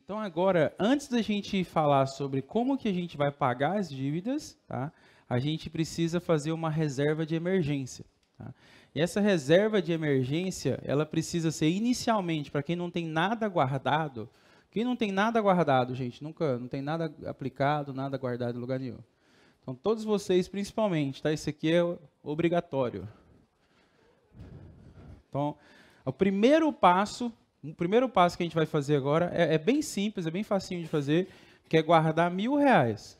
Então agora, antes da gente falar sobre como que a gente vai pagar as dívidas, tá? A gente precisa fazer uma reserva de emergência. Tá? E essa reserva de emergência, ela precisa ser inicialmente, para quem não tem nada guardado. Quem não tem nada guardado, gente, nunca, não tem nada aplicado, nada guardado em lugar nenhum. Então todos vocês, principalmente, tá? Isso aqui é obrigatório. Então, o primeiro passo que a gente vai fazer agora é bem simples, é bem facinho de fazer, que é guardar R$1.000.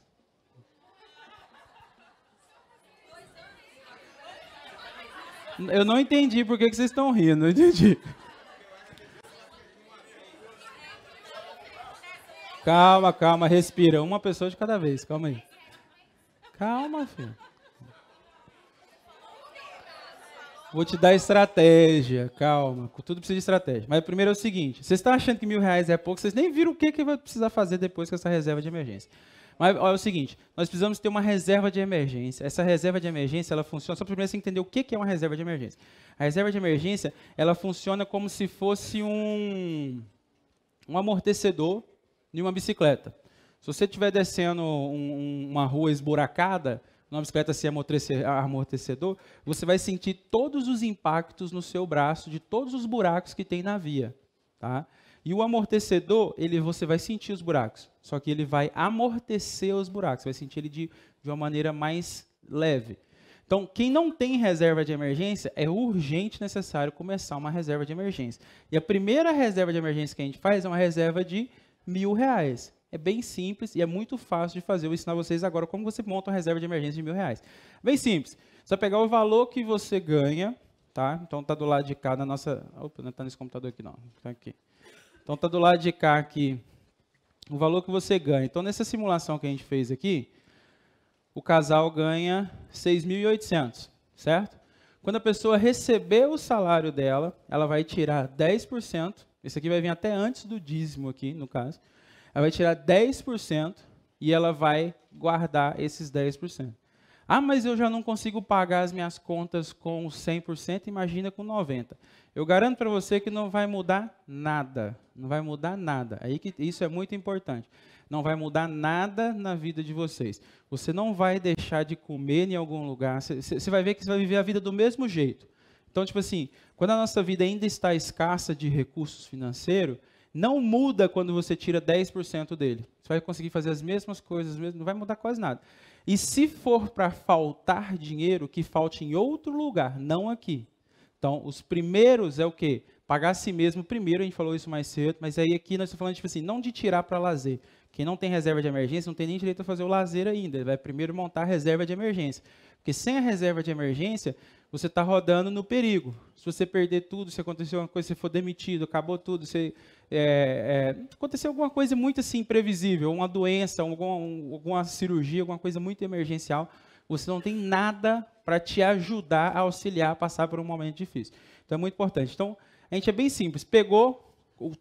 Eu não entendi por que vocês estão rindo, não entendi. Calma, calma, respira. Uma pessoa de cada vez, calma aí. Calma, filho. Vou te dar estratégia, calma, tudo precisa de estratégia. Mas primeiro é o seguinte, vocês estão achando que R$1.000 é pouco, vocês nem viram o que vai precisar fazer depois com essa reserva de emergência. Mas olha o seguinte, nós precisamos ter uma reserva de emergência. Essa reserva de emergência, ela funciona, só primeiro você entender o que é uma reserva de emergência. A reserva de emergência, ela funciona como se fosse um amortecedor de uma bicicleta. Se você estiver descendo uma rua esburacada, numa bicicleta sem amortecedor, você vai sentir todos os impactos no seu braço de todos os buracos que tem na via. Tá? E o amortecedor, você vai sentir os buracos, só que ele vai amortecer os buracos, você vai sentir ele de uma maneira mais leve. Então, quem não tem reserva de emergência, é urgente necessário começar uma reserva de emergência. E a primeira reserva de emergência que a gente faz é uma reserva de R$1.000. É bem simples e é muito fácil de fazer. Eu vou ensinar vocês agora como você monta uma reserva de emergência de R$1.000. Bem simples. Você vai pegar o valor que você ganha, tá? Então está do lado de cá na nossa... Opa, não está nesse computador aqui não. Está aqui. Então está do lado de cá aqui o valor que você ganha. Então nessa simulação que a gente fez aqui, o casal ganha 6.800, certo? Quando a pessoa receber o salário dela, ela vai tirar 10%. Esse aqui vai vir até antes do dízimo aqui, no caso. Ela vai tirar 10% e ela vai guardar esses 10%. Ah, mas eu já não consigo pagar as minhas contas com 100%, imagina com 90%. Eu garanto para você que não vai mudar nada. Não vai mudar nada. Aí que isso é muito importante. Não vai mudar nada na vida de vocês. Você não vai deixar de comer em algum lugar. Você vai ver que você vai viver a vida do mesmo jeito. Então, tipo assim, quando a nossa vida ainda está escassa de recursos financeiros, não muda quando você tira 10% dele. Você vai conseguir fazer as mesmas coisas, não vai mudar quase nada. E se for para faltar dinheiro, que falte em outro lugar, não aqui. Então, os primeiros é o quê? Pagar a si mesmo primeiro, a gente falou isso mais cedo, mas aí aqui nós estamos falando, tipo assim, não de tirar para lazer. Quem não tem reserva de emergência não tem nem direito a fazer o lazer ainda. Ele vai primeiro montar a reserva de emergência. Porque sem a reserva de emergência, você está rodando no perigo. Se você perder tudo, se acontecer uma coisa, se for demitido, acabou tudo, aconteceu alguma coisa muito assim imprevisível, uma doença, alguma cirurgia, alguma coisa muito emergencial, você não tem nada para te ajudar a auxiliar a passar por um momento difícil. Então é muito importante. Então, a gente é bem simples, pegou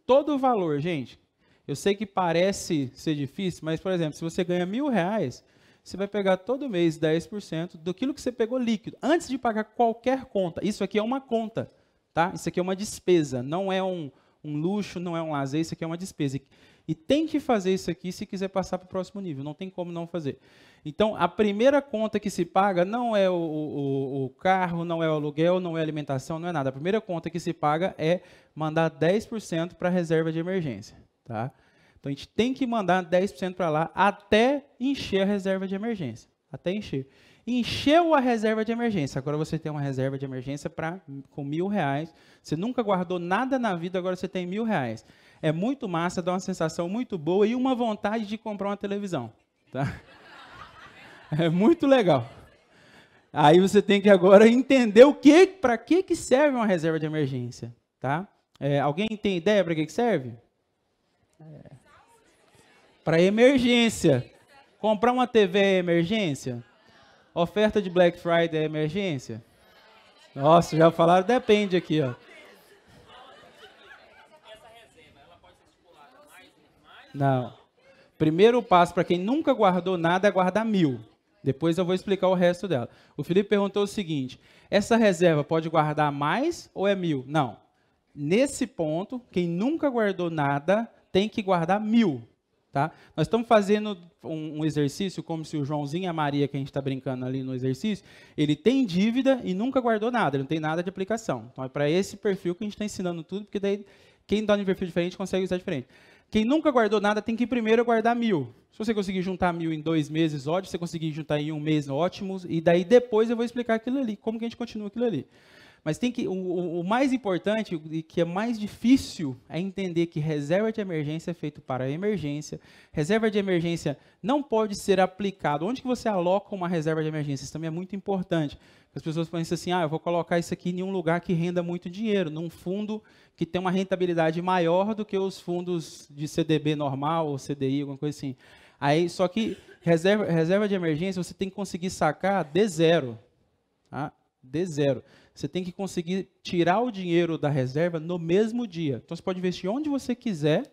todo o valor, gente. Eu sei que parece ser difícil, mas, por exemplo, se você ganha R$1.000, você vai pegar todo mês 10% daquilo que você pegou líquido, antes de pagar qualquer conta. Isso aqui é uma conta, tá? Isso aqui é uma despesa, não é um luxo, não é um lazer, isso aqui é uma despesa. E tem que fazer isso aqui se quiser passar para o próximo nível, não tem como não fazer. Então, a primeira conta que se paga não é o carro, não é o aluguel, não é a alimentação, não é nada. A primeira conta que se paga é mandar 10% para a reserva de emergência. Tá? Então, a gente tem que mandar 10% para lá até encher a reserva de emergência. Até encher. Encheu a reserva de emergência. Agora você tem uma reserva de emergência com R$1.000. Você nunca guardou nada na vida, agora você tem R$1.000. É muito massa, dá uma sensação muito boa e uma vontade de comprar uma televisão. Tá? É muito legal. Aí você tem que agora entender para que serve uma reserva de emergência. Tá? Alguém tem ideia para que serve? Para emergência. Comprar uma TV é emergência? Oferta de Black Friday é emergência? Nossa, já falaram, depende aqui, ó. Não. Primeiro passo para quem nunca guardou nada é guardar 1.000. Depois eu vou explicar o resto dela. O Felipe perguntou o seguinte, essa reserva pode guardar mais ou é 1.000? Não. Nesse ponto, quem nunca guardou nada tem que guardar 1.000. Tá? Nós estamos fazendo um exercício como se o Joãozinho e a Maria, que a gente está brincando ali no exercício, ele tem dívida e nunca guardou nada, ele não tem nada de aplicação. Então é para esse perfil que a gente está ensinando tudo, porque daí quem dá um perfil diferente consegue usar diferente. Quem nunca guardou nada tem que primeiro guardar 1.000. Se você conseguir juntar 1.000 em 2 meses, ótimo. Se você conseguir juntar em 1 mês, ótimo. E daí depois eu vou explicar aquilo ali, como que a gente continua aquilo ali. Mas tem que, o mais importante e que é mais difícil é entender que reserva de emergência é feito para emergência. Reserva de emergência não pode ser aplicado. Onde que você aloca uma reserva de emergência? Isso também é muito importante. As pessoas pensam assim, eu vou colocar isso aqui em um lugar que renda muito dinheiro, num fundo que tem uma rentabilidade maior do que os fundos de CDB normal ou CDI, alguma coisa assim. Aí, só que reserva de emergência você tem que conseguir sacar de zero. Tá? De zero. Você tem que conseguir tirar o dinheiro da reserva no mesmo dia. Então, você pode investir onde você quiser,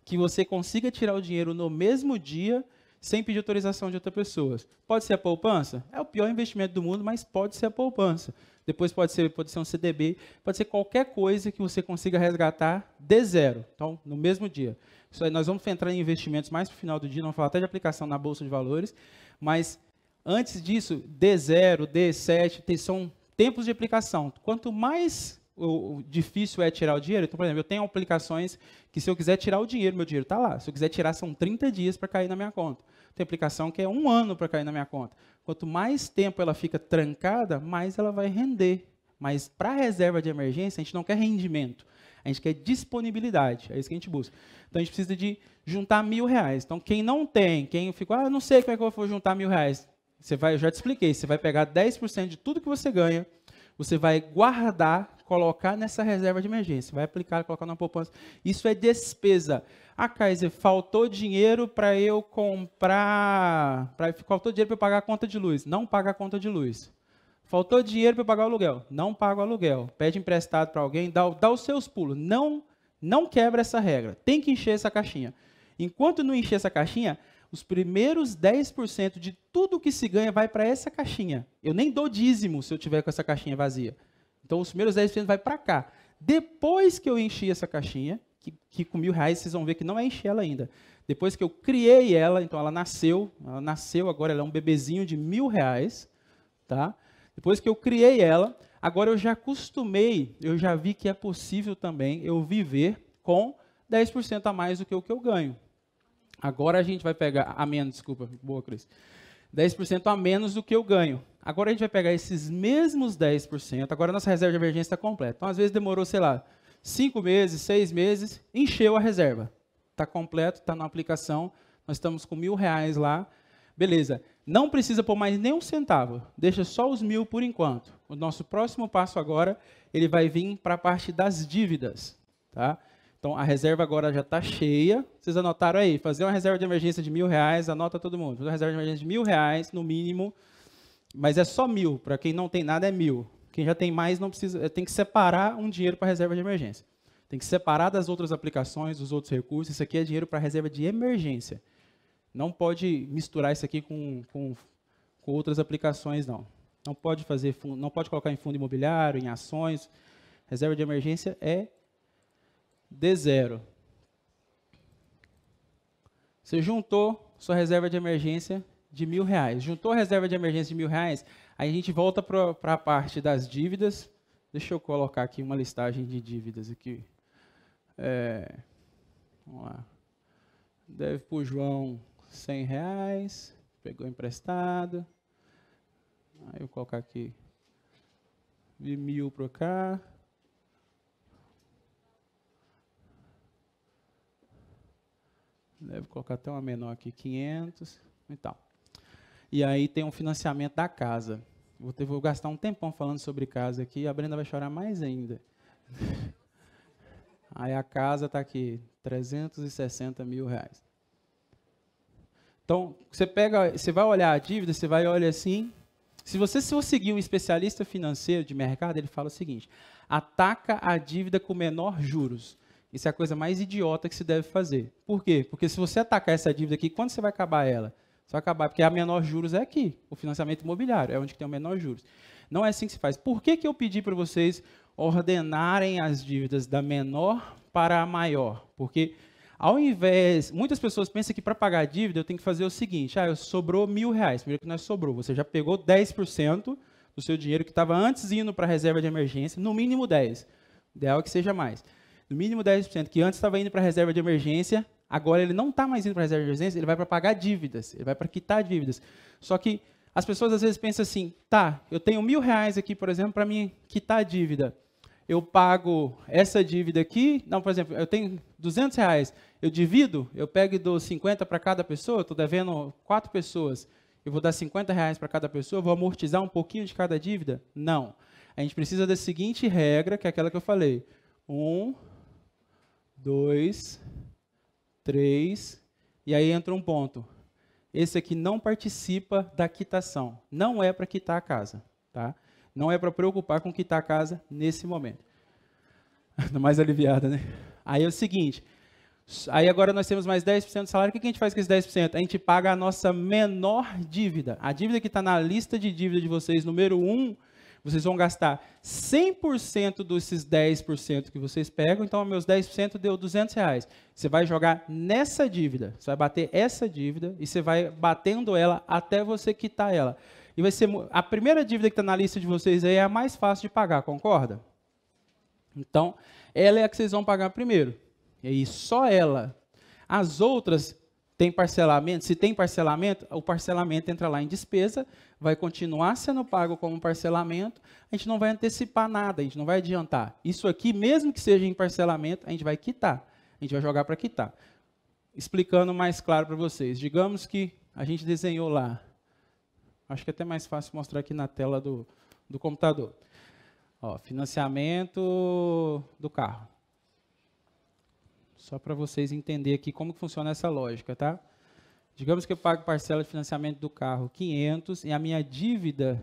que você consiga tirar o dinheiro no mesmo dia, sem pedir autorização de outras pessoas. Pode ser a poupança? É o pior investimento do mundo, mas pode ser a poupança. Depois pode ser um CDB, pode ser qualquer coisa que você consiga resgatar de zero. Então, no mesmo dia. Isso aí, nós vamos entrar em investimentos mais para o final do dia, vamos falar até de aplicação na Bolsa de Valores, mas antes disso, D0, D7, são tempos de aplicação. Quanto mais difícil é tirar o dinheiro, então, por exemplo, eu tenho aplicações que se eu quiser tirar o dinheiro, meu dinheiro está lá. Se eu quiser tirar, são 30 dias para cair na minha conta. Tem aplicação que é 1 ano para cair na minha conta. Quanto mais tempo ela fica trancada, mais ela vai render. Mas para a reserva de emergência, a gente não quer rendimento. A gente quer disponibilidade. É isso que a gente busca. Então, a gente precisa de juntar R$1.000. Então, quem não tem, quem fica, eu não sei como é que eu vou juntar R$1.000. Eu já te expliquei, você vai pegar 10% de tudo que você ganha, você vai guardar, colocar nessa reserva de emergência, vai aplicar, colocar na poupança. Isso é despesa. Kaiser, faltou dinheiro para eu comprar, faltou dinheiro para eu pagar a conta de luz. Não paga a conta de luz. Faltou dinheiro para eu pagar o aluguel. Não paga o aluguel. Pede emprestado para alguém, dá os seus pulos. Não quebra essa regra. Tem que encher essa caixinha. Enquanto não encher essa caixinha, os primeiros 10% de tudo que se ganha vai para essa caixinha. Eu nem dou dízimo se eu tiver com essa caixinha vazia. Então, os primeiros 10% vai para cá. Depois que eu enchi essa caixinha, que com R$1.000 vocês vão ver que não é encher ela ainda. Depois que eu criei ela, então ela nasceu agora ela é um bebezinho de R$1.000, tá? Depois que eu criei ela, agora eu já acostumei, eu já vi que é possível também eu viver com 10% a mais do que o que eu ganho. Agora a gente vai pegar, boa, Cris. 10% a menos do que eu ganho. Agora a gente vai pegar esses mesmos 10%, agora a nossa reserva de emergência está completa. Então, às vezes demorou, 5 meses, 6 meses, encheu a reserva. Está completo, está na aplicação, nós estamos com R$1.000 lá. Beleza, não precisa pôr mais nem um centavo, deixa só os 1.000 por enquanto. O nosso próximo passo agora, ele vai vir para a parte das dívidas, tá? Então, a reserva agora já está cheia. Vocês anotaram aí? Fazer uma reserva de emergência de R$1.000, anota todo mundo. Fazer uma reserva de emergência de R$1.000, no mínimo. Mas é só 1.000. Para quem não tem nada, é 1.000. Quem já tem mais, não precisa. Tem que separar um dinheiro para reserva de emergência. Tem que separar das outras aplicações, dos outros recursos. Isso aqui é dinheiro para reserva de emergência. Não pode misturar isso aqui com outras aplicações, não. Não pode colocar em fundo imobiliário, em ações. Reserva de emergência é de zero. Você juntou sua reserva de emergência de R$1.000. Juntou a reserva de emergência de R$1.000, aí a gente volta para a parte das dívidas. Deixa eu colocar aqui uma listagem de dívidas aqui. Vamos lá. Deve para o João R$100, pegou emprestado. Aí eu vou colocar aqui de 1.000 para cá. Deve colocar até uma menor aqui, 500 e tal. E aí tem um financiamento da casa. Vou gastar um tempão falando sobre casa aqui, a Brenda vai chorar mais ainda. Aí a casa está aqui, R$360.000. Então, você vai olhar a dívida, você vai olhar assim. Se você for seguir um especialista financeiro de mercado, ele fala o seguinte: ataca a dívida com menor juros. Isso é a coisa mais idiota que se deve fazer. Por quê? Porque se você atacar essa dívida aqui, quando você vai acabar ela? Você vai acabar, porque a menor juros é aqui, o financiamento imobiliário, é onde tem o menor juros. Não é assim que se faz. Por que eu pedi para vocês ordenarem as dívidas da menor para a maior? Porque Ao invés, muitas pessoas pensam que para pagar a dívida eu tenho que fazer o seguinte, sobrou R$1.000, primeiro que não é sobrou, você já pegou 10% do seu dinheiro que estava antes indo para a reserva de emergência, no mínimo 10%, o ideal é que seja mais. No mínimo 10% que antes estava indo para a reserva de emergência, agora ele não está mais indo para a reserva de emergência, ele vai para pagar dívidas, ele vai para quitar dívidas. Só que as pessoas às vezes pensam assim, tá, eu tenho R$1.000 aqui, por exemplo, para mim quitar a dívida. Eu pago essa dívida aqui, não, por exemplo, eu tenho R$200, eu divido, eu pego e dou 50 para cada pessoa, estou devendo 4 pessoas, eu vou dar R$50 para cada pessoa, vou amortizar um pouquinho de cada dívida? Não. A gente precisa da seguinte regra, que é aquela que eu falei. 1, 2, 3, e aí entra um ponto. Esse aqui não participa da quitação. Não é para quitar a casa. Tá? Não é para preocupar com quitar a casa nesse momento. Estou mais aliviada, né? Aí é o seguinte. Aí agora nós temos mais 10% do salário. O que a gente faz com esses 10%? A gente paga a nossa menor dívida. A dívida que está na lista de dívida de vocês, número 1, vocês vão gastar 100% desses 10% que vocês pegam, então meus 10% deu R$200. Você vai jogar nessa dívida, você vai bater essa dívida e você vai batendo ela até você quitar ela. E vai ser a primeira dívida que está na lista de vocês aí é a mais fácil de pagar, concorda? Então, ela é a que vocês vão pagar primeiro. E aí só ela. As outras tem parcelamento, se tem parcelamento, o parcelamento entra lá em despesa, vai continuar sendo pago como parcelamento, a gente não vai antecipar nada, a gente não vai adiantar. Isso aqui, mesmo que seja em parcelamento, a gente vai quitar, a gente vai jogar para quitar. Explicando mais claro para vocês, digamos que a gente desenhou lá, acho que é até mais fácil mostrar aqui na tela do computador. Ó, financiamento do carro. Só para vocês entenderem aqui como que funciona essa lógica, tá? Digamos que eu pago parcela de financiamento do carro 500 e a minha dívida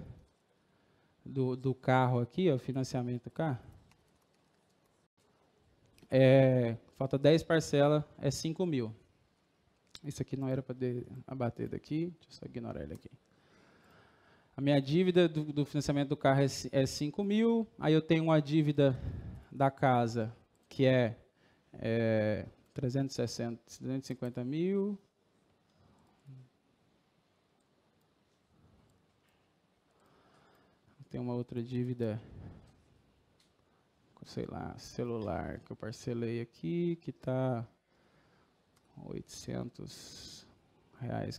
do carro aqui, ó, financiamento do carro, falta 10 parcelas, é 5.000. Isso aqui não era para abater daqui, deixa eu só ignorar ele aqui. A minha dívida do financiamento do carro é 5.000, aí eu tenho uma dívida da casa que é 350 mil. Tem uma outra dívida, sei lá, celular, que eu parcelei aqui, que está R$800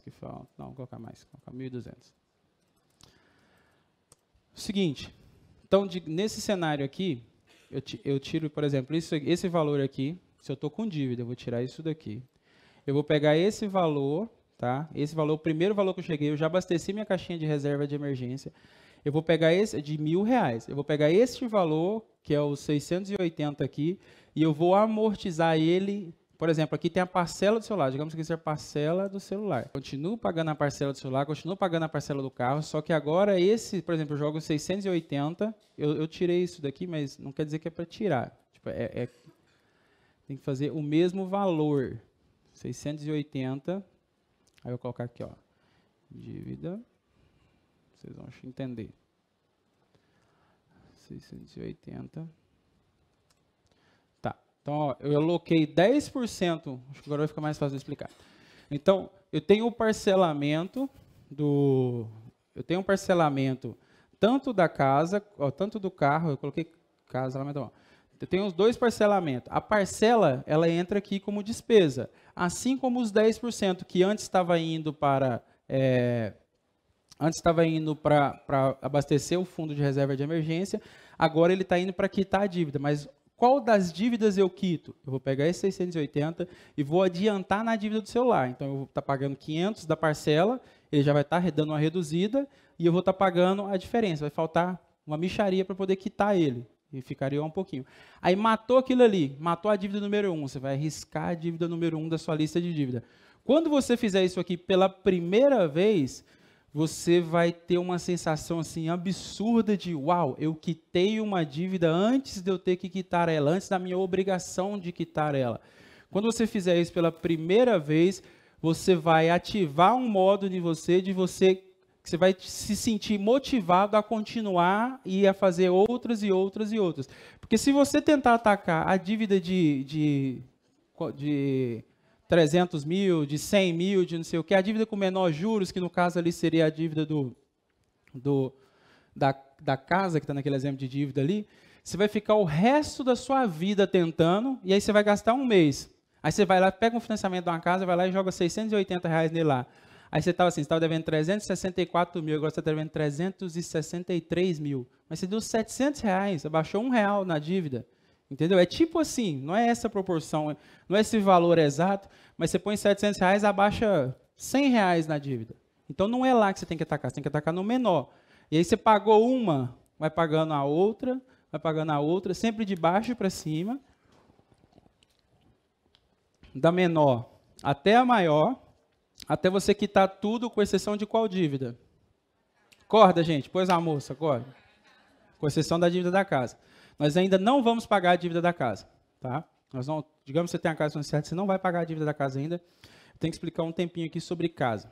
que falta. Não, vou colocar mais, vou colocar 1.200. O seguinte, então, nesse cenário aqui, eu tiro, por exemplo, esse valor aqui. Se eu estou com dívida, eu vou tirar isso daqui. Eu vou pegar esse valor, tá? Esse valor, o primeiro valor que eu cheguei, eu já abasteci minha caixinha de reserva de emergência. Eu vou pegar esse de R$1.000. Eu vou pegar este valor, que é o 680 aqui, e eu vou amortizar ele. Por exemplo, aqui tem a parcela do celular. Digamos que isso é a parcela do celular. Continuo pagando a parcela do celular, continuo pagando a parcela do carro, só que agora esse, por exemplo, eu jogo 680. Eu tirei isso daqui, mas não quer dizer que é para tirar. Tipo, tem que fazer o mesmo valor, 680, aí eu vou colocar aqui, ó, dívida, vocês vão entender, 680, tá, então, ó, eu aloquei 10%, acho que agora vai ficar mais fácil de explicar. Então, eu tenho o parcelamento tanto da casa, ó, tanto do carro, eu coloquei casa lá, mas ó, eu tenho os dois parcelamentos. A parcela, ela entra aqui como despesa, assim como os 10% que antes estava indo para abastecer o fundo de reserva de emergência, agora ele está indo para quitar a dívida. Mas qual das dívidas eu quito? Eu vou pegar esse 680 e vou adiantar na dívida do celular. Então, eu vou estar pagando 500 da parcela, ele já vai estar dando uma reduzida, e eu vou estar pagando a diferença. Vai faltar uma mixaria para poder quitar ele. E ficaria um pouquinho. Aí matou aquilo ali, matou a dívida número 1. Você vai riscar a dívida número 1 da sua lista de dívida. Quando você fizer isso aqui pela primeira vez, você vai ter uma sensação assim absurda de uau, eu quitei uma dívida antes de eu ter que quitar ela, antes da minha obrigação de quitar ela. Quando você fizer isso pela primeira vez, você vai ativar um modo de você que você vai se sentir motivado a continuar e a fazer outras e outras e outras. Porque se você tentar atacar a dívida de 300 mil, de 100 mil, de não sei o quê, a dívida com menor juros, que no caso ali seria a dívida da casa, que está naquele exemplo de dívida ali, você vai ficar o resto da sua vida tentando, e aí você vai gastar um mês. Aí você vai lá, pega um financiamento de uma casa, vai lá e joga R$680 nele lá. Aí você estava devendo 364 mil, agora você está devendo 363 mil. Mas você deu R$700, abaixou R$1 na dívida. Entendeu? É tipo assim, não é essa proporção, não é esse valor exato, mas você põe R$700, abaixa R$100 na dívida. Então não é lá que você tem que atacar, você tem que atacar no menor. E aí você pagou uma, vai pagando a outra, sempre de baixo para cima, da menor até a maior, até você quitar tudo, com exceção de qual dívida? Acorda, gente, pois a moça, acorda. Com exceção da dívida da casa. Nós ainda não vamos pagar a dívida da casa, tá? Digamos que você tem a casa financiada, você não vai pagar a dívida da casa ainda. Eu tenho que explicar um tempinho aqui sobre casa.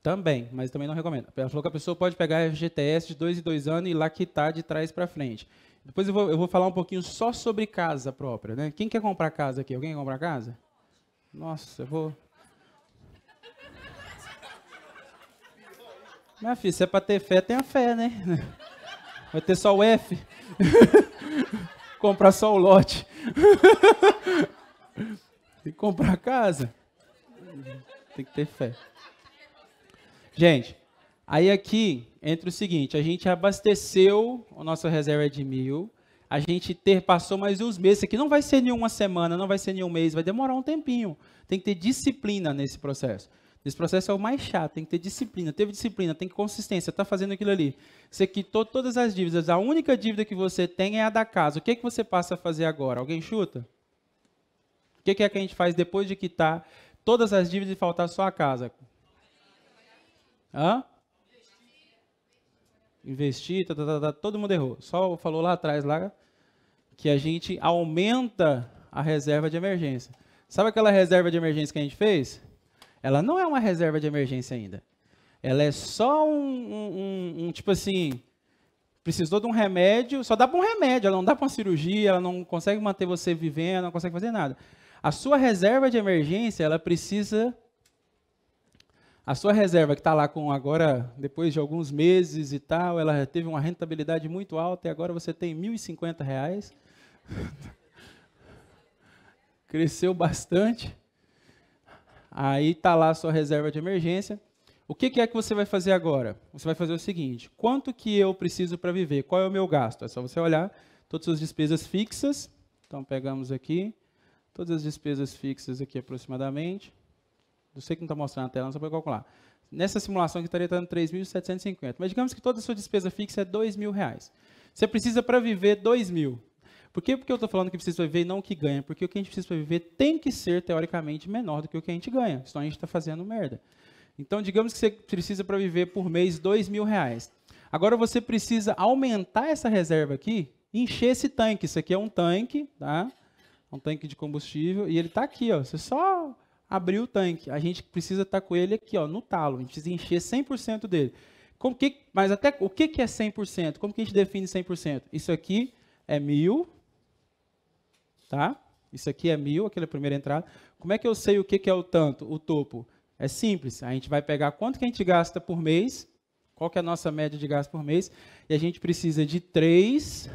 Também, mas também não recomendo. Ela falou que a pessoa pode pegar FGTS de 2 em 2 anos e lá quitar de trás para frente. Depois eu vou falar um pouquinho só sobre casa própria, né? Quem quer comprar casa aqui? Alguém quer comprar casa? Nossa, eu vou... Minha filha, se é para ter fé, tenha fé, né? Vai ter só o F. Comprar só o lote. Tem que comprar casa. Tem que ter fé. Gente, aí aqui entra o seguinte, a gente abasteceu, a nossa reserva é de 1.000, a gente passou mais uns meses, isso aqui não vai ser nenhuma semana, não vai ser nenhum mês, vai demorar um tempinho. Tem que ter disciplina nesse processo. Esse processo é o mais chato, tem que ter disciplina. Teve disciplina, tem consistência, está fazendo aquilo ali. Você quitou todas as dívidas, a única dívida que você tem é a da casa. O que você passa a fazer agora? Alguém chuta? O que é que a gente faz depois de quitar todas as dívidas e faltar só a casa? Hã? Investir, todo mundo errou. Só falou lá atrás lá, que a gente aumenta a reserva de emergência. Sabe aquela reserva de emergência que a gente fez? Ela não é uma reserva de emergência ainda. Ela é só tipo assim, precisou de um remédio, só dá para um remédio, ela não dá para uma cirurgia, ela não consegue manter você vivendo, não consegue fazer nada. A sua reserva de emergência, ela precisa... A sua reserva que está lá com agora, depois de alguns meses e tal, ela teve uma rentabilidade muito alta e agora você tem R$1.050. Cresceu bastante. Aí está lá a sua reserva de emergência. O que é que você vai fazer agora? Você vai fazer o seguinte, quanto que eu preciso para viver? Qual é o meu gasto? É só você olhar todas as suas despesas fixas. Então, pegamos aqui, todas as despesas fixas aqui aproximadamente. Eu sei que não está mostrando na tela, não só para calcular. Nessa simulação aqui estaria dando 3.750. Mas digamos que toda a sua despesa fixa é R$2.000. Você precisa para viver 2.000. Por que eu estou falando que precisa viver e não o que ganha? Porque o que a gente precisa para viver tem que ser, teoricamente, menor do que o que a gente ganha. Senão a gente está fazendo merda. Então, digamos que você precisa para viver por mês R$2.000. Agora você precisa aumentar essa reserva aqui e encher esse tanque. Isso aqui é um tanque, tá? Um tanque de combustível. E ele está aqui, ó. Você só... abriu o tanque, a gente precisa estar com ele aqui, ó, no talo, a gente precisa encher 100% dele. Mas até o que é 100%? Como que a gente define 100%? Isso aqui é 1.000, tá? Isso aqui é 1.000, aquela primeira entrada. Como é que eu sei o que é o tanto, o topo? É simples, a gente vai pegar quanto que a gente gasta por mês, qual que é a nossa média de gasto por mês, e a gente precisa de 3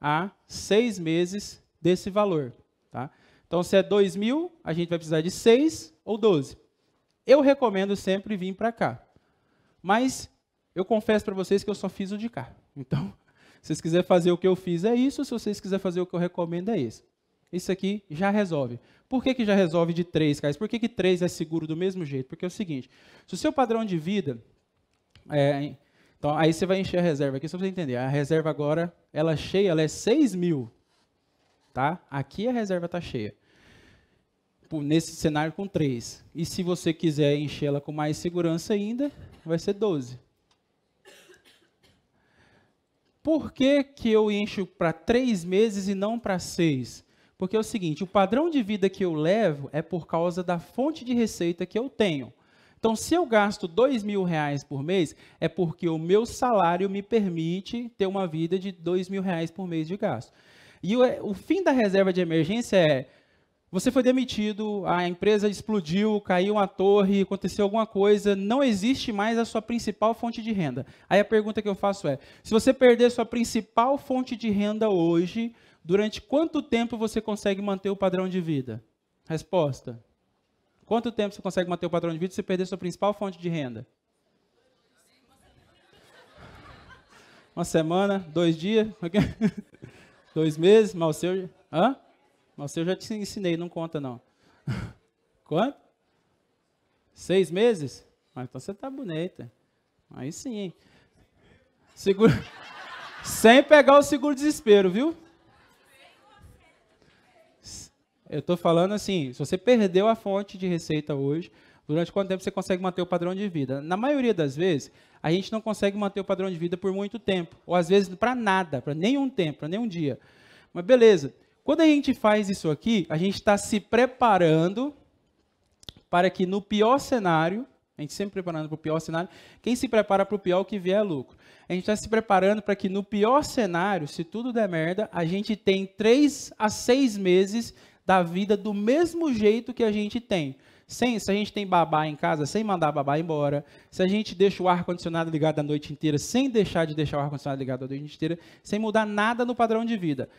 a 6 meses desse valor, tá? Então, se é 2.000, a gente vai precisar de 6 ou 12. Eu recomendo sempre vir para cá. Mas eu confesso para vocês que eu só fiz o de cá. Então, se vocês quiserem fazer o que eu fiz, é isso. Se vocês quiserem fazer o que eu recomendo, é isso. Isso aqui já resolve. Por que já resolve de 3, Caio? Por que 3 é seguro do mesmo jeito? Porque é o seguinte, se o seu padrão de vida... então, aí você vai encher a reserva aqui, só para você entender. A reserva agora, ela cheia, ela é 6.000. Tá? Aqui a reserva está cheia. Nesse cenário com 3. E se você quiser encher-la com mais segurança ainda, vai ser 12. Por que eu encho para 3 meses e não para 6? Porque é o seguinte, o padrão de vida que eu levo é por causa da fonte de receita que eu tenho. Então, se eu gasto R$ 2.000 por mês, é porque o meu salário me permite ter uma vida de R$ 2.000 por mês de gasto. E o fim da reserva de emergência é, você foi demitido, a empresa explodiu, caiu uma torre, aconteceu alguma coisa, não existe mais a sua principal fonte de renda. Aí a pergunta que eu faço é, se você perder sua principal fonte de renda hoje, durante quanto tempo você consegue manter o padrão de vida? Resposta. Quanto tempo você consegue manter o padrão de vida se você perder sua principal fonte de renda? Uma semana, 2 dias, 2 meses, mas o seu... Hã? Mas o seu já te ensinei, não conta não. Quanto? 6 meses? Ah, então você tá bonita. Aí sim. Seguro... Sem pegar o seguro-desespero, viu? Eu estou falando assim, se você perdeu a fonte de receita hoje, durante quanto tempo você consegue manter o padrão de vida? Na maioria das vezes, a gente não consegue manter o padrão de vida por muito tempo. Ou às vezes para nada, para nenhum tempo, para nenhum dia. Mas beleza. Quando a gente faz isso aqui, a gente está se preparando para que no pior cenário, a gente sempre preparando para o pior cenário, quem se prepara para o pior, o que vier é lucro. A gente está se preparando para que no pior cenário, se tudo der merda, a gente tem 3 a 6 meses da vida do mesmo jeito que a gente tem. Se a gente tem babá em casa, sem mandar a babá embora, se a gente deixa o ar-condicionado ligado a noite inteira, sem deixar de deixar o ar-condicionado ligado a noite inteira, sem mudar nada no padrão de vida.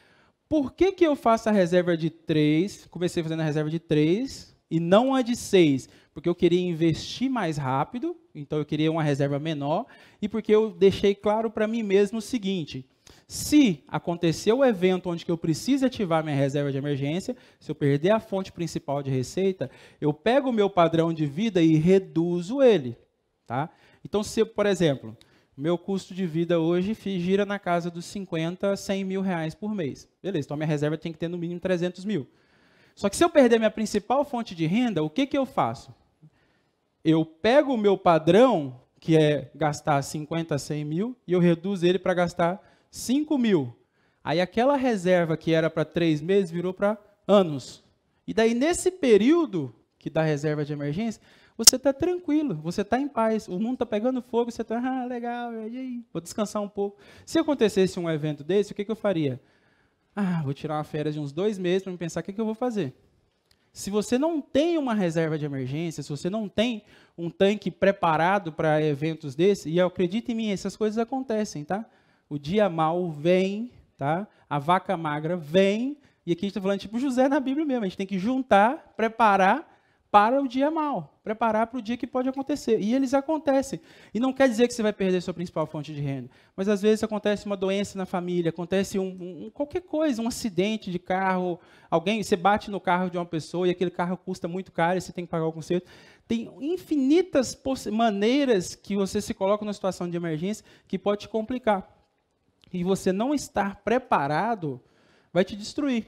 Por que eu faço a reserva de 3? Comecei fazendo a reserva de 3 e não a de 6. Porque eu queria investir mais rápido, então eu queria uma reserva menor, e porque eu deixei claro para mim mesmo o seguinte: se acontecer o evento onde que eu preciso ativar minha reserva de emergência, se eu perder a fonte principal de receita, eu pego o meu padrão de vida e reduzo ele. Tá? Então, se, por exemplo, meu custo de vida hoje gira na casa dos 50, 100 mil reais por mês. Beleza, então minha reserva tem que ter no mínimo 300 mil. Só que se eu perder minha principal fonte de renda, o que eu faço? Eu pego o meu padrão, que é gastar 50, 100 mil, e eu reduzo ele para gastar 5 mil. Aí aquela reserva que era para 3 meses virou para anos. E daí nesse período que dá reserva de emergência, você está tranquilo, você está em paz. O mundo está pegando fogo, você está, legal, e aí? Vou descansar um pouco. Se acontecesse um evento desse, o que eu faria? Vou tirar uma férias de uns 2 meses para me pensar o que eu vou fazer. Se você não tem uma reserva de emergência, se você não tem um tanque preparado para eventos desses, e acredite em mim, essas coisas acontecem, tá? O dia mau vem, tá? A vaca magra vem, e aqui a gente está falando tipo José na Bíblia mesmo, a gente tem que juntar, preparar para o dia mau, preparar para o dia que pode acontecer. E eles acontecem. E não quer dizer que você vai perder sua principal fonte de renda, mas às vezes acontece uma doença na família, acontece qualquer coisa, um acidente de carro, você bate no carro de uma pessoa e aquele carro custa muito caro e você tem que pagar o conserto. Tem infinitas maneiras que você se coloca numa situação de emergência que pode te complicar. E você não estar preparado vai te destruir.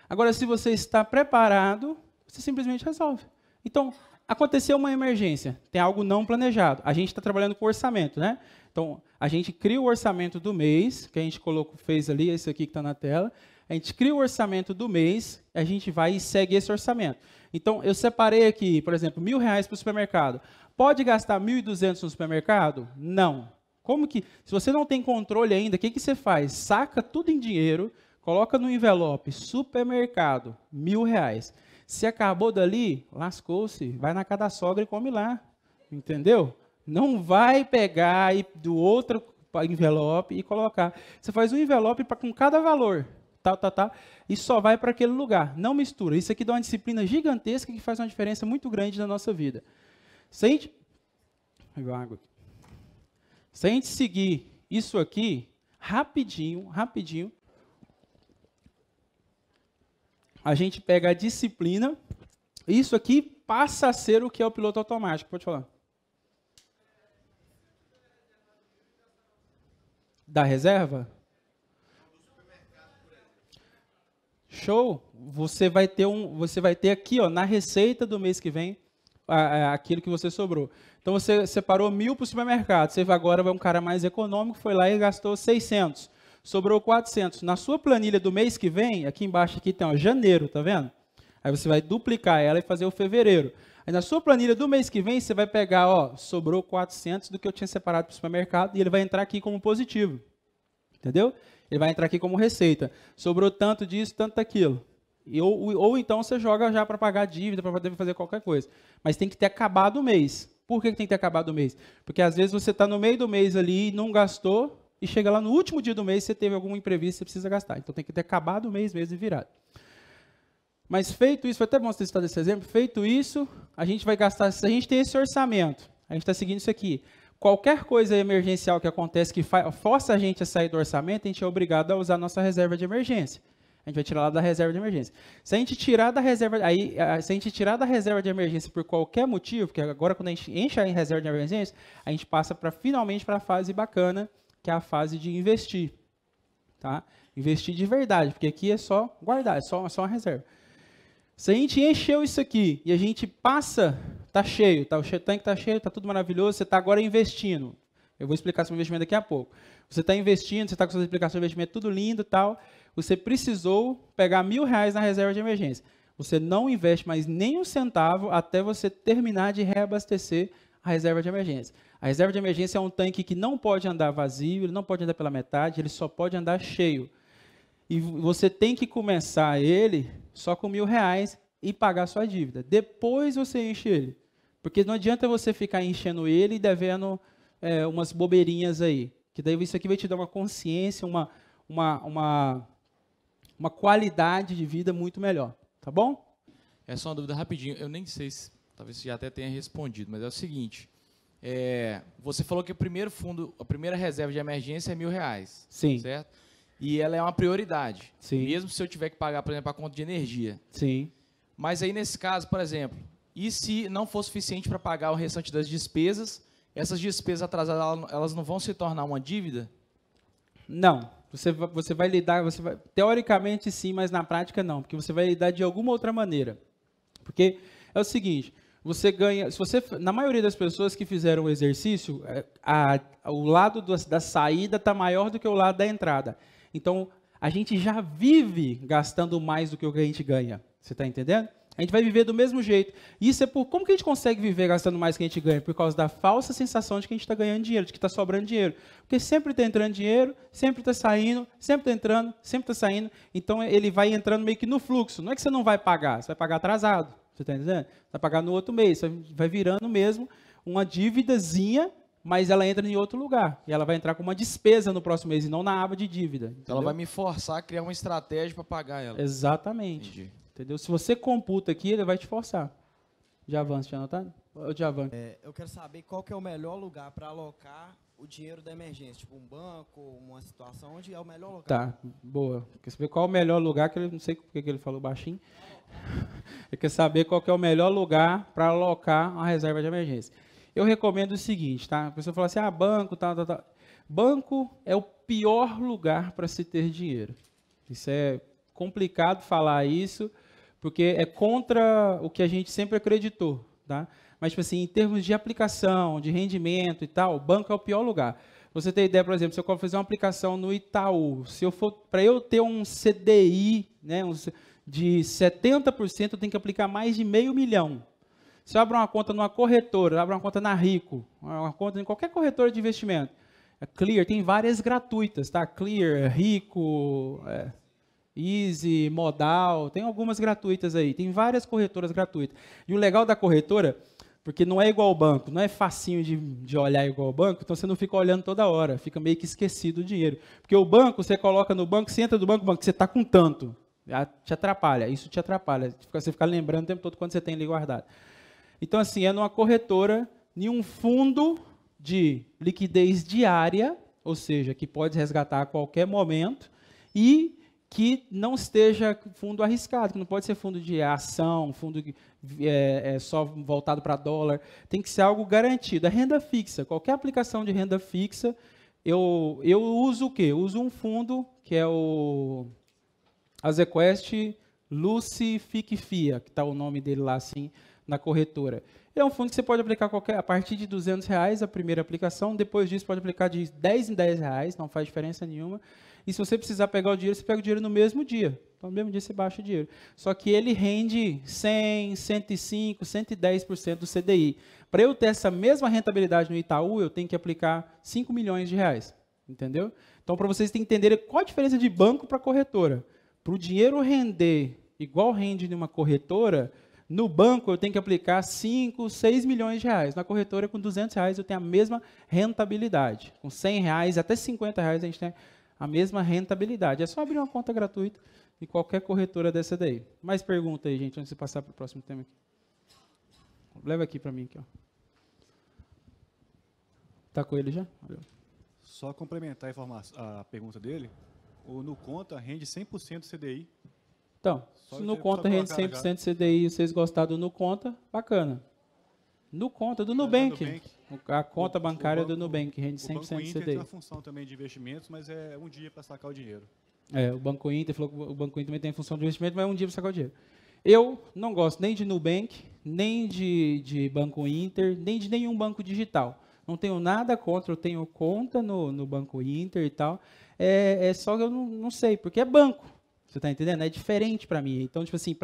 Agora, se você está preparado, você simplesmente resolve. Então, aconteceu uma emergência, tem algo não planejado. A gente está trabalhando com orçamento, né? Então, a gente cria o orçamento do mês, que a gente fez ali, esse aqui que está na tela. A gente cria o orçamento do mês, a gente vai e segue esse orçamento. Então, eu separei aqui, por exemplo, R$ 1.000 para o supermercado. Pode gastar 1.200 no supermercado? Não. Como que, se você não tem controle ainda, o que você faz? Saca tudo em dinheiro, coloca no envelope, supermercado, R$ 1.000. Se acabou dali, lascou-se, vai na casa da sogra e come lá, entendeu? Não vai pegar do outro envelope e colocar. Você faz um envelope com cada valor, e só vai para aquele lugar. Não mistura. Isso aqui dá uma disciplina gigantesca que faz uma diferença muito grande na nossa vida. Se a gente seguir isso aqui, rapidinho, a gente pega a disciplina, isso aqui passa a ser o que é o piloto automático. Pode falar. Da reserva? Show! Você vai ter aqui, ó, na receita do mês que vem, aquilo que você sobrou. Então, você separou 1.000 para o supermercado. Você agora vai um cara mais econômico, foi lá e gastou 600. Sobrou 400. Na sua planilha do mês que vem, aqui embaixo aqui tem ó, janeiro, tá vendo? Aí você vai duplicar ela e fazer o fevereiro. Aí na sua planilha do mês que vem, você vai pegar, ó, sobrou 400 do que eu tinha separado para o supermercado e ele vai entrar aqui como positivo. Entendeu? Ele vai entrar aqui como receita. Sobrou tanto disso, tanto daquilo. Ou então você joga já para pagar a dívida, para poder fazer qualquer coisa. Mas tem que ter acabado o mês. Por que tem que ter acabado o mês? Porque às vezes você está no meio do mês ali e não gastou, e chega lá no último dia do mês, você teve algum imprevisto, você precisa gastar. Então tem que ter acabado o mês mesmo e virado. Mas feito isso, foi até bom você citar esse exemplo, feito isso, a gente vai gastar, se a gente tem esse orçamento, a gente está seguindo isso aqui, qualquer coisa emergencial que acontece que força a gente a sair do orçamento, a gente é obrigado a usar a nossa reserva de emergência. A gente vai tirar lá da reserva de emergência. Se a gente tirar da reserva, se a gente tirar da reserva de emergência por qualquer motivo, porque agora quando a gente enche a reserva de emergência, a gente passa finalmente para a fase bacana, que é a fase de investir. Tá? Investir de verdade, porque aqui é só guardar, é só uma reserva. Se a gente encheu isso aqui e a gente passa, está cheio, o tanque está cheio, está tudo maravilhoso, você está agora investindo. Eu vou explicar sobre investimento daqui a pouco. Você está investindo, você está com suas explicações de investimento tudo lindo e tal. Você precisou pegar R$1.000 na reserva de emergência. Você não investe mais nem um centavo até você terminar de reabastecer a reserva de emergência. A reserva de emergência é um tanque que não pode andar vazio, ele não pode andar pela metade, ele só pode andar cheio. E você tem que começar ele só com R$1.000 e pagar sua dívida. Depois você enche ele. Porque não adianta você ficar enchendo ele e devendo umas bobeirinhas aí. Que daí isso aqui vai te dar uma consciência, uma qualidade de vida muito melhor. Tá bom? Essa é uma dúvida rapidinho. Eu nem sei se, talvez você já até tenha respondido, mas é o seguinte. Você falou que o primeiro fundo, a primeira reserva de emergência é R$1.000. Sim. Certo? E ela é uma prioridade. Sim. Mesmo se eu tiver que pagar, por exemplo, a conta de energia. Sim. Mas aí, nesse caso, por exemplo, e se não for suficiente para pagar o restante das despesas, essas despesas atrasadas, elas não vão se tornar uma dívida? Não. Você vai lidar, teoricamente sim, mas na prática não, porque você vai lidar de alguma outra maneira. Porque é o seguinte, você ganha, na maioria das pessoas que fizeram o exercício, o lado da saída está maior do que o lado da entrada. Então, a gente já vive gastando mais do que o que a gente ganha. Você está entendendo? A gente vai viver do mesmo jeito. Isso como que a gente consegue viver gastando mais do que a gente ganha? Por causa da falsa sensação de que a gente está ganhando dinheiro, de que está sobrando dinheiro. Porque sempre está entrando dinheiro, sempre está saindo, sempre está entrando, sempre está saindo. Então, ele vai entrando meio que no fluxo. Não é que você não vai pagar, você vai pagar atrasado. Você está entendendo? Você vai pagar no outro mês. Vai virando mesmo uma dívidazinha, mas ela entra em outro lugar. E ela vai entrar com uma despesa no próximo mês, e não na aba de dívida. Entendeu? Então, ela vai me forçar a criar uma estratégia para pagar ela. Exatamente. Entendi. Entendeu? Se você computa aqui, ele vai te forçar. Javan, você tinha anotado? Javan. Eu quero saber qual que é o melhor lugar para alocar o dinheiro da emergência. Tipo um banco, uma situação onde é o melhor lugar. Tá, boa. Quer saber qual é o melhor lugar, que ele não sei porque que ele falou baixinho. Ele quer saber qual que é o melhor lugar para alocar a reserva de emergência. Eu recomendo o seguinte, tá? A pessoa fala assim, banco, tal. Banco é o pior lugar para se ter dinheiro. Isso é complicado falar isso, porque é contra o que a gente sempre acreditou, tá? Mas, tipo assim, em termos de aplicação, de rendimento e tal, o banco é o pior lugar. Você tem ideia, por exemplo, se eu for fazer uma aplicação no Itaú, para eu ter um CDI, né, de 70%, eu tenho que aplicar mais de R$500 mil. Se eu abro uma conta numa corretora, abro uma conta na Rico, uma conta em qualquer corretora de investimento, Clear, tem várias gratuitas, tá? Clear, Rico, Easy, Modal, tem algumas gratuitas aí, tem várias corretoras gratuitas. E o legal da corretora, porque não é igual ao banco, não é facinho de olhar igual ao banco, então você não fica olhando toda hora, fica meio que esquecido o dinheiro. Porque o banco, você coloca no banco, você entra do banco, você está com tanto, te atrapalha, isso te atrapalha, você fica lembrando o tempo todo quando você tem ali guardado. Então, assim, é numa corretora, em um fundo de liquidez diária, ou seja, que pode resgatar a qualquer momento, e que não esteja fundo arriscado, que não pode ser fundo de ação, fundo só voltado para dólar, tem que ser algo garantido. A renda fixa, qualquer aplicação de renda fixa, eu uso o quê? Eu uso um fundo que é o Azequest Lucy FIC FIA, que está o nome dele lá assim na corretora. É um fundo que você pode aplicar a partir de R$200 a primeira aplicação, depois disso pode aplicar de 10 em 10 reais, não faz diferença nenhuma. E se você precisar pegar o dinheiro, você pega o dinheiro no mesmo dia. Então, no mesmo dia você baixa o dinheiro. Só que ele rende 100, 105, 110% do CDI. Para eu ter essa mesma rentabilidade no Itaú, eu tenho que aplicar 5 milhões de reais. Entendeu? Então, para vocês entenderem qual a diferença de banco para corretora. Para o dinheiro render igual rende numa corretora, no banco eu tenho que aplicar 5, 6 milhões de reais. Na corretora, com 200 reais, eu tenho a mesma rentabilidade. Com 100 reais, até 50 reais, a gente tem a mesma rentabilidade. É só abrir uma conta gratuita em qualquer corretora dessa daí. Mais pergunta aí, gente, antes de passar para o próximo tema aqui. Leva aqui para mim. Aqui, ó. Tá com ele já? Valeu. Só complementar a pergunta dele, o NuConta rende 100% CDI. Então, se no Conta rende 100% CDI e vocês gostaram do NuConta, bacana. NuConta, do Nubank. A conta bancária do Nubank rende 100% CDI. O Banco Inter tem uma função também de investimentos, mas é um dia para sacar o dinheiro. É, o Banco Inter falou que o Banco Inter também tem função de investimento, mas é um dia para sacar o dinheiro. Eu não gosto nem de Nubank, nem de Banco Inter, nem de nenhum banco digital. Não tenho nada contra, eu tenho conta no Banco Inter e tal. Só que eu não sei, porque é banco. Você está entendendo? É diferente para mim. Então, tipo assim,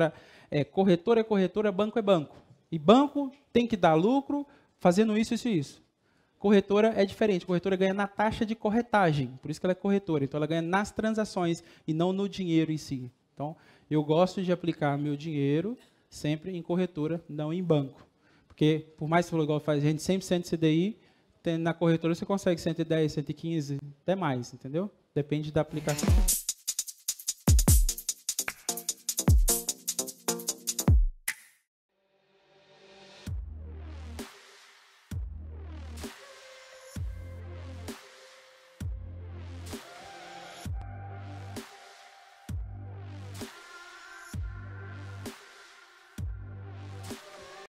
corretora é corretora, banco é banco. E banco tem que dar lucro fazendo isso, isso e isso. Corretora é diferente. Corretora ganha na taxa de corretagem. Por isso que ela é corretora. Então, ela ganha nas transações e não no dinheiro em si. Então, eu gosto de aplicar meu dinheiro sempre em corretora, não em banco. Porque, por mais que você igual faz, rende 100% CDI, na corretora você consegue 110, 115, até mais, entendeu? Depende da aplicação.